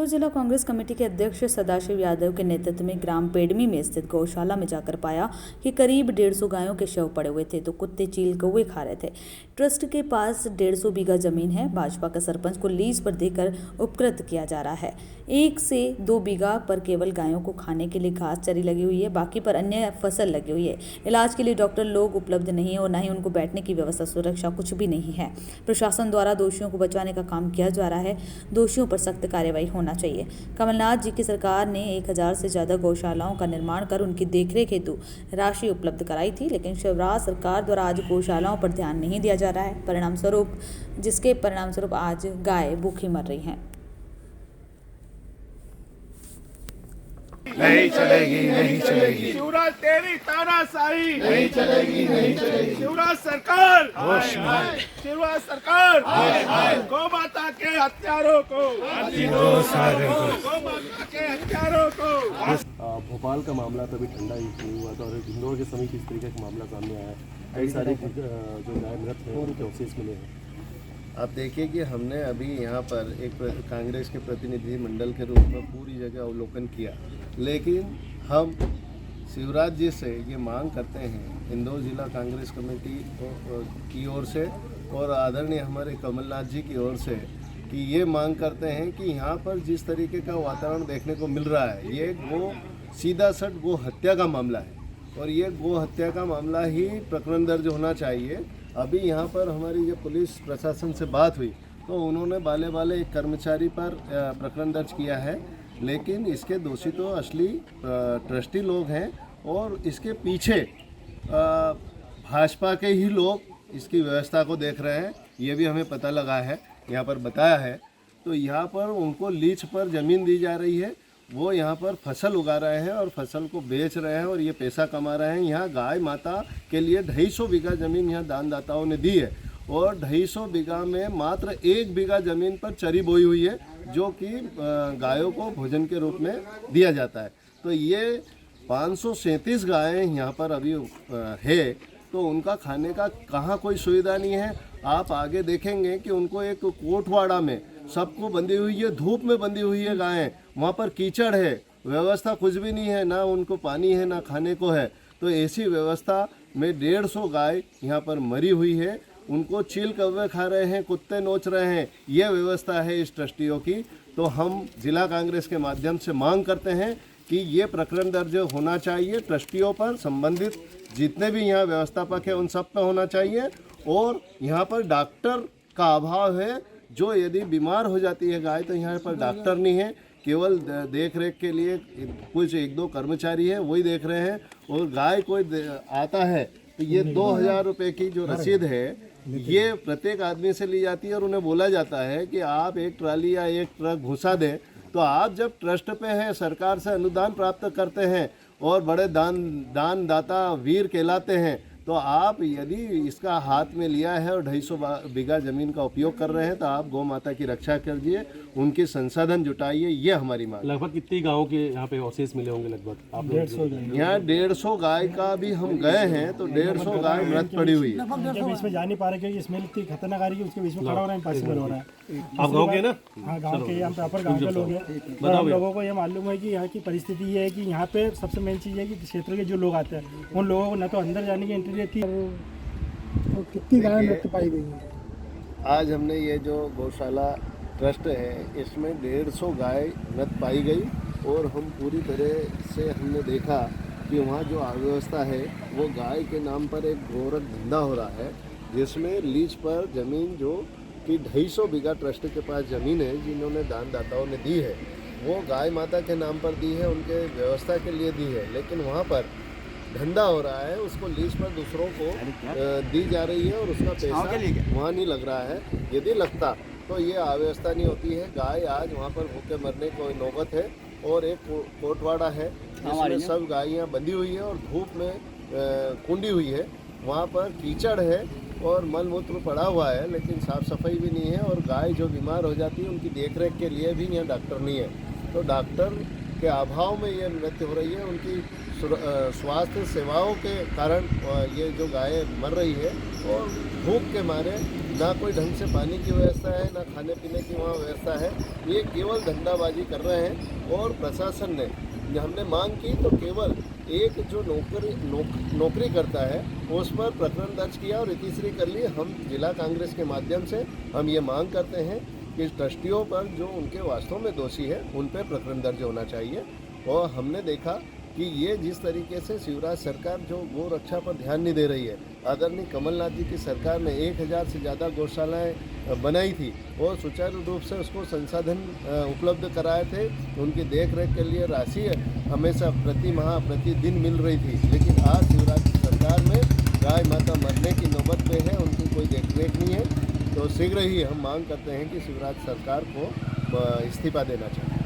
इंदौर जिला कांग्रेस कमेटी के अध्यक्ष सदाशिव यादव के नेतृत्व में ग्राम पेडमी में स्थित गौशाला में जाकर पाया कि करीब 150 गायों के शव पड़े हुए थे तो कुत्ते चील कौवे खा रहे थे। ट्रस्ट के पास 150 बीघा जमीन है। भाजपा के सरपंच को लीज पर देकर उपकृत किया जा रहा है। 1 से 2 बीघा पर केवल गायों को खाने के लिए घास चरी लगी हुई है, बाकी पर अन्य फसल लगी हुई है। इलाज के लिए डॉक्टर लोग उपलब्ध नहीं है और न ही उनको बैठने की व्यवस्था, सुरक्षा कुछ भी नहीं है। प्रशासन द्वारा दोषियों को बचाने का काम किया जा रहा है। दोषियों पर सख्त कार्रवाई होना चाहिए। कमलनाथ जी की सरकार ने 1000 से ज्यादा गौशालाओं का निर्माण कर उनकी देखरेख हेतु राशि उपलब्ध कराई थी, लेकिन शिवराज सरकार द्वारा आज गौशालाओं पर ध्यान नहीं दिया जा रहा है, जिसके परिणाम स्वरूप आज गाय भूखी मर रही हैं। नहीं चलेगी, नहीं चलेगी। शिवराज तेरी तानाशाही नहीं चलेगी, नहीं चलेगी। शिवराज सरकार, होश में। शिवराज सरकार, गौ माता के हत्यारों को, दो सारे को। गौ माता के हत्यारों को। भोपाल का मामला तभी ठंडा ही नहीं हुआ था और इंदौर के समीप इस तरीके का मामला सामने आया है। कई सारे जो गाय मृत हैं उनके अवशेष मिले हैं। आप देखिए कि हमने अभी यहाँ पर एक कांग्रेस के प्रतिनिधि मंडल के रूप में पूरी जगह अवलोकन किया, लेकिन हम शिवराज जी से ये मांग करते हैं इंदौर जिला कांग्रेस कमेटी की ओर से और आदरणीय हमारे कमलनाथ जी की ओर से कि ये मांग करते हैं कि यहाँ पर जिस तरीके का वातावरण देखने को मिल रहा है, ये गो सीधा सट गो हत्या का मामला है और ये गो हत्या का मामला ही प्रकरण दर्ज होना चाहिए। अभी यहाँ पर हमारी जो पुलिस प्रशासन से बात हुई तो उन्होंने बाले एक कर्मचारी पर प्रकरण दर्ज किया है, लेकिन इसके दोषी तो असली ट्रस्टी लोग हैं और इसके पीछे भाजपा के ही लोग इसकी व्यवस्था को देख रहे हैं। ये भी हमें पता लगा है, यहाँ पर बताया है। तो यहाँ पर उनको लीज पर ज़मीन दी जा रही है, वो यहाँ पर फसल उगा रहे हैं और फसल को बेच रहे हैं और ये पैसा कमा रहे हैं। यहाँ गाय माता के लिए 250 बीघा ज़मीन यहाँ दानदाताओं ने दी है और 250 बीघा में मात्र 1 बीघा ज़मीन पर चरी बोई हुई है, जो कि गायों को भोजन के रूप में दिया जाता है। तो ये 537 गायें यहाँ पर अभी है, तो उनका खाने का कहाँ कोई सुविधा नहीं है। आप आगे देखेंगे कि उनको एक कोटवाड़ा में सबको बंधी हुई है, धूप में बंधी हुई है गायें, वहाँ पर कीचड़ है, व्यवस्था कुछ भी नहीं है, ना उनको पानी है ना खाने को है। तो ऐसी व्यवस्था में 150 गाय यहाँ पर मरी हुई है, उनको चील कौवे खा रहे हैं, कुत्ते नोच रहे हैं। ये व्यवस्था है इस ट्रस्टियों की। तो हम जिला कांग्रेस के माध्यम से मांग करते हैं कि ये प्रकरण दर्ज होना चाहिए, ट्रस्टियों पर, संबंधित जितने भी यहाँ व्यवस्थापक है उन सब पर होना चाहिए। और यहाँ पर डॉक्टर का अभाव है, जो यदि बीमार हो जाती है गाय तो यहाँ पर डॉक्टर नहीं है, केवल देख रेख के लिए कुछ 1-2 कर्मचारी है, वही देख रहे हैं। और गाय कोई आता है तो ये 2000 रुपये की जो रसीद है ये प्रत्येक आदमी से ली जाती है और उन्हें बोला जाता है कि आप 1 ट्राली या 1 ट्रक भूसा दें। तो आप जब ट्रस्ट पे हैं, सरकार से अनुदान प्राप्त करते हैं और बड़े दानदाता वीर कहलाते हैं, तो आप यदि इसका हाथ में लिया है और 250 बीघा ज़मीन का उपयोग कर रहे हैं तो आप गौ माता की रक्षा कीजिए, उनके संसाधन जुटाइए। ये हमारी मांग। लगभग कितनी गायों के यहाँ पे अवशेष मिले होंगे? लगभग आप यहाँ 150 गाय का भी हम गए हैं तो 150 गाय मृत पड़ी हुई है। बीच में जा नहीं पा रहे क्योंकि स्मेल इतनी खतरनाक आ रही है, उसके बीच में खड़ा हो रहा है, इम्पॉसिबल हो रहा है। आप गाँव के ना? हाँ, गाँव के, हम प्रॉपर गाँव के लोग हैं। और हम लोगों को ये मालूम है कि यहाँ की परिस्थिति ये है कि यहाँ पे सबसे मेन चीज़ है कि क्षेत्र के जो लोग आते हैं उन लोगों को न तो अंदर जाने की एंट्री रहती है। तो कितनी गाय मृत पाई गई है? आज हमने ये जो गौशाला ट्रस्ट है इसमें 150 गाय मृत पाई गई और हम पूरी तरह से हमने देखा कि वहाँ जो अव्यवस्था है वो गाय के नाम पर एक गोरख धंधा हो रहा है, जिसमें लीज पर ज़मीन जो कि 250 बीघा ट्रस्ट के पास ज़मीन है जिन्होंने दानदाताओं ने दी है, वो गाय माता के नाम पर दी है, उनके व्यवस्था के लिए दी है, लेकिन वहाँ पर धंधा हो रहा है, उसको लीज पर दूसरों को दी जा रही है और उसका पैसा वहाँ नहीं लग रहा है। यदि लगता तो ये अव्यवस्था नहीं होती है। गाय आज वहाँ पर भूखे मरने को नौबत है और एक कोटवाड़ा है जिसमें सब गायें बंधी हुई है और धूप में कुंडी हुई है, वहाँ पर कीचड़ है और मलमूत्र पड़ा हुआ है, लेकिन साफ़ सफाई भी नहीं है। और गाय जो बीमार हो जाती है उनकी देखरेख के लिए भी यहाँ डॉक्टर नहीं है, तो डॉक्टर के अभाव में ये मृत्यु हो रही है। उनकी स्वास्थ्य सेवाओं के कारण ये जो गायें मर रही है और भूख के मारे ना कोई ढंग से पानी की व्यवस्था है, ना खाने पीने की वहाँ व्यवस्था है। ये केवल धंधाबाजी कर रहे हैं और प्रशासन ने, हमने मांग की तो केवल एक जो नौकरी करता है उस पर प्रकरण दर्ज किया और इतिश्री कर ली। हम जिला कांग्रेस के माध्यम से हम ये मांग करते हैं कि ट्रस्टियों पर जो उनके वास्तव में दोषी है उन पर प्रकरण दर्ज होना चाहिए। और हमने देखा कि ये जिस तरीके से शिवराज सरकार जो गौ रक्षा पर ध्यान नहीं दे रही है, आदरणीय कमलनाथ जी की सरकार ने 1000 से ज़्यादा गौशालाएं बनाई थी और सुचारू रूप से उसको संसाधन उपलब्ध कराए थे। उनकी देख रेख के लिए राशि हमेशा प्रति माह प्रतिदिन मिल रही थी, लेकिन आज शिवराज सरकार में गाय माता मरने की नौबत पे है, उनकी कोई देख रेख नहीं है। तो शीघ्र ही हम मांग करते हैं कि शिवराज सरकार को इस्तीफा देना चाहिए।